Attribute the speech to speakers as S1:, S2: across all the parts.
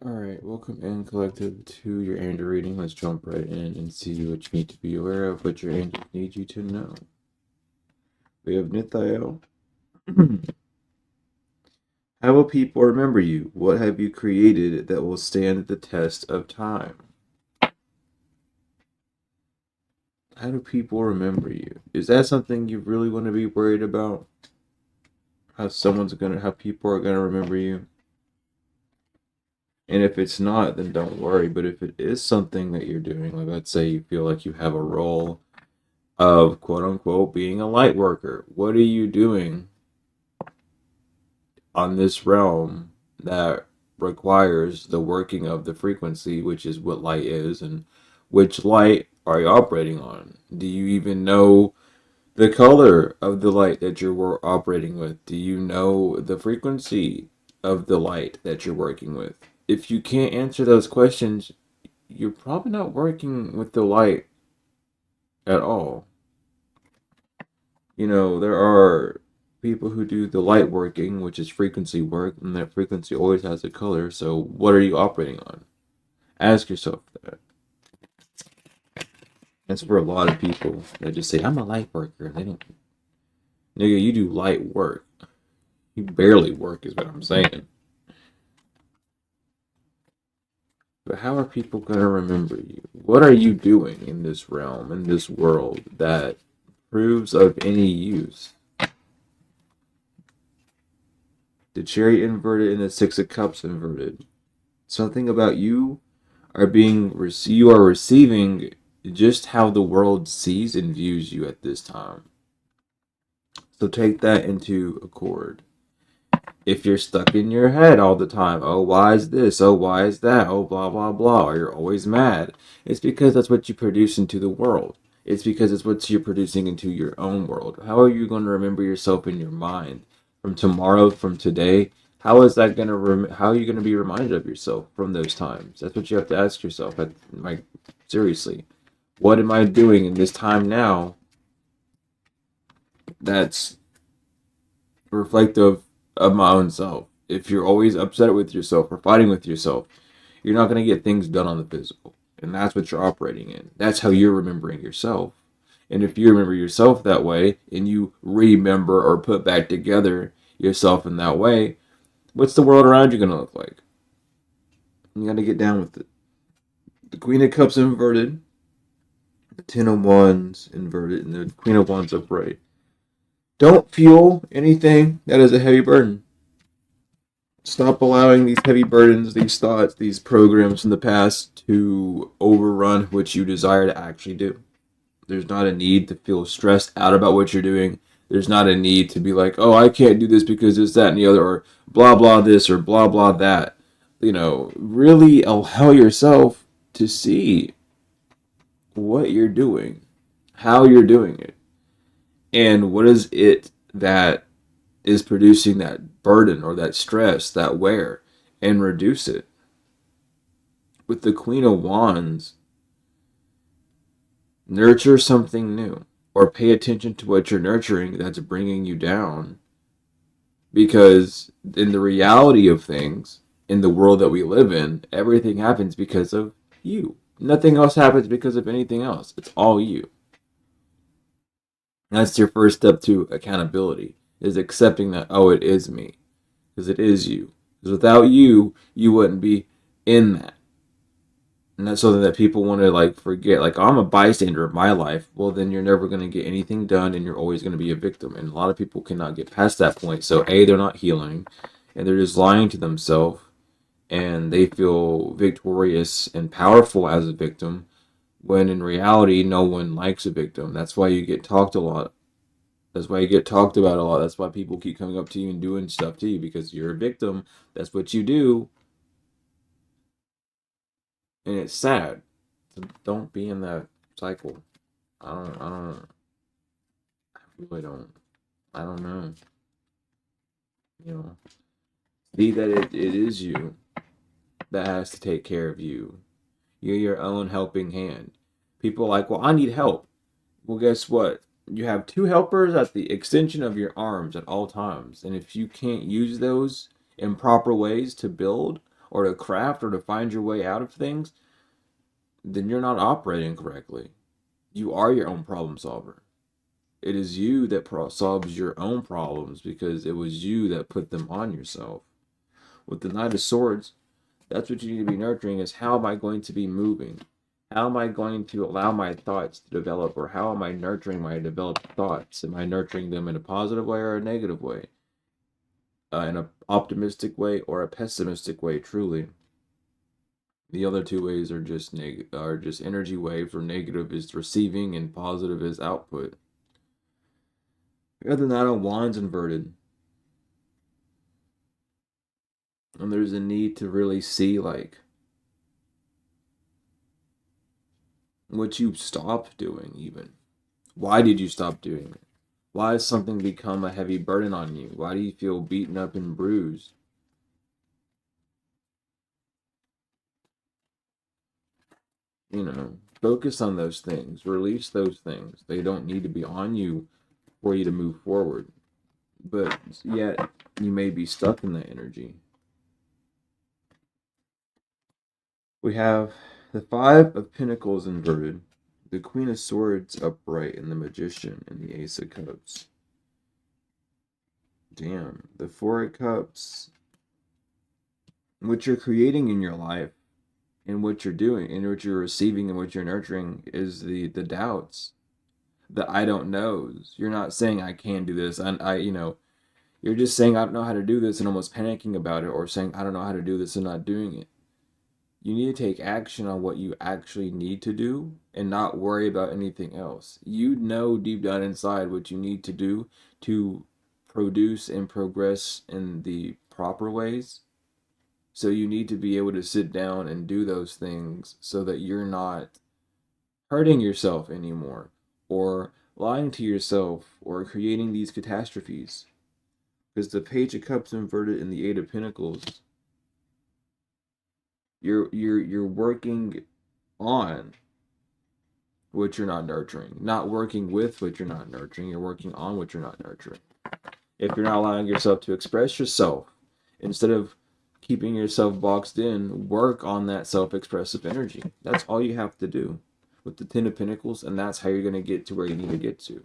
S1: Alright, welcome in, collective, to your angel reading. Let's jump right in and see what you need to be aware of, what your angels need you to know. We have nithael. How will people remember you? What have you created that will stand the test of time? How do people remember you? Is that something you really want to be worried about? How people are gonna remember you? And if it's not, then don't worry. But if it is something that you're doing, like let's say you feel like you have a role of quote unquote being a light worker. What are you doing on this realm that requires the working of the frequency, which is what light is, and which light are you operating on? Do you even know the color of the light that you're operating with? Do you know the frequency of the light that you're working with? If you can't answer those questions, you're probably not working with the light at all. There are people who do the light working, which is frequency work, and that frequency always has a color. So, what are you operating on? Ask yourself that. That's for a lot of people that just say, I'm a light worker. They don't, nigga, you do light work. You barely work, is what I'm saying. But how are people going to remember you? What are you doing in this realm, in this world, that proves of any use? The Chariot inverted and the Six of Cups inverted. Something about you you are receiving just how the world sees and views you at this time. So take that into accord. If you're stuck in your head all the time, oh, why is this? Oh, why is that? Oh, blah, blah, blah, or you're always mad, it's because that's what you produce into the world. It's because it's what you're producing into your own world. How are you going to remember yourself in your mind from tomorrow, from today? How are you going to be reminded of yourself from those times? That's what you have to ask yourself. Like, seriously, what am I doing in this time now that's reflective of my own self? If you're always upset with yourself or fighting with yourself, you're not going to get things done on the physical. And that's what you're operating in. That's how you're remembering yourself. And if you remember yourself that way and you remember or put back together yourself in that way, what's the world around you going to look like? You got to get down with it. The Queen of Cups inverted, the Ten of Wands inverted, and the Queen of Wands upright. Don't fuel anything that is a heavy burden. Stop allowing these heavy burdens, these thoughts, these programs from the past to overrun what you desire to actually do. There's not a need to feel stressed out about what you're doing. There's not a need to be like, oh, I can't do this because it's that and the other, or blah, blah, this, or blah, blah, that. Really allow yourself to see what you're doing, how you're doing it, and what is it that is producing that burden or that stress, that wear, and reduce it. With the Queen of Wands, nurture something new or pay attention to what you're nurturing that's bringing you down. Because in the reality of things, in the world that we live in, everything happens because of you. Nothing else happens because of anything else. It's all you. That's your first step to accountability, is accepting that, oh, it is me. Because it is you. Because without you, you wouldn't be in that. And that's something that people want to like forget. Like, oh, I'm a bystander of my life. Well, then you're never going to get anything done and you're always going to be a victim. And a lot of people cannot get past that point. So, A, they're not healing and they're just lying to themselves and they feel victorious and powerful as a victim when in reality, no one likes a victim. That's why you get talked a lot. That's why you get talked about a lot. That's why people keep coming up to you and doing stuff to you because you're a victim. That's what you do. And it's sad. So don't be in that cycle. I really don't, I don't know. You know, see that it is you that has to take care of you. You're your own helping hand. People are like, well, I need help. Well, guess what? You have two helpers at the extension of your arms at all times. And if you can't use those in proper ways to build or to craft or to find your way out of things, then you're not operating correctly. You are your own problem solver. It is you that solves your own problems because it was you that put them on yourself. With the Knight of Swords, that's what you need to be nurturing is how am I going to be moving? How am I going to allow my thoughts to develop, or how am I nurturing my developed thoughts? Am I nurturing them in a positive way or a negative way? In an optimistic way or a pessimistic way, truly. The other two ways are just energy waves, where negative is receiving and positive is output. Other than that, on Wands inverted. And there's a need to really see like what you stopped doing even. Why did you stop doing it? Why has something become a heavy burden on you? Why do you feel beaten up and bruised? You know, focus on those things. Release those things. They don't need to be on you for you to move forward. But yet, you may be stuck in that energy. We have the Five of Pentacles inverted, the Queen of Swords upright, and the Magician, and the Ace of Cups. Damn. The Four of Cups. What you're creating in your life, and what you're doing, and what you're receiving, and what you're nurturing is the doubts, the I don't knows. You're not saying I can do this, and you're just saying I don't know how to do this, and almost panicking about it, or saying I don't know how to do this and not doing it. You need to take action on what you actually need to do and not worry about anything else. You know deep down inside what you need to do to produce and progress in the proper ways. So you need to be able to sit down and do those things so that you're not hurting yourself anymore or lying to yourself or creating these catastrophes. Because the Page of Cups inverted and the Eight of Pentacles, you're working on what you're not nurturing, not working with what you're not nurturing. You're working on what you're not nurturing. If you're not allowing yourself to express yourself, instead of keeping yourself boxed in, work on that self-expressive energy. That's all you have to do with the Ten of Pentacles, and that's how you're going to get to where you need to get to.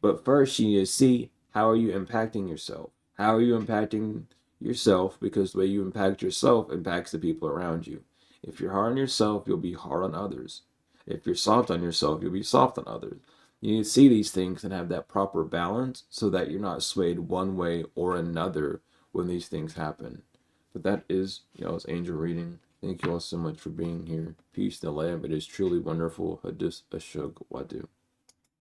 S1: But first, you need to see, how are you impacting yourself? How are you impacting yourself? Because the way you impact yourself impacts the people around you. If you're hard on yourself, you'll be hard on others. If you're soft on yourself, you'll be soft on others. You need to see these things and have that proper balance so that you're not swayed one way or another when these things happen. But that is, it's angel reading. Thank you all so much for being here. Peace, Nithael. It is truly wonderful. Hadis Ashug Wadu.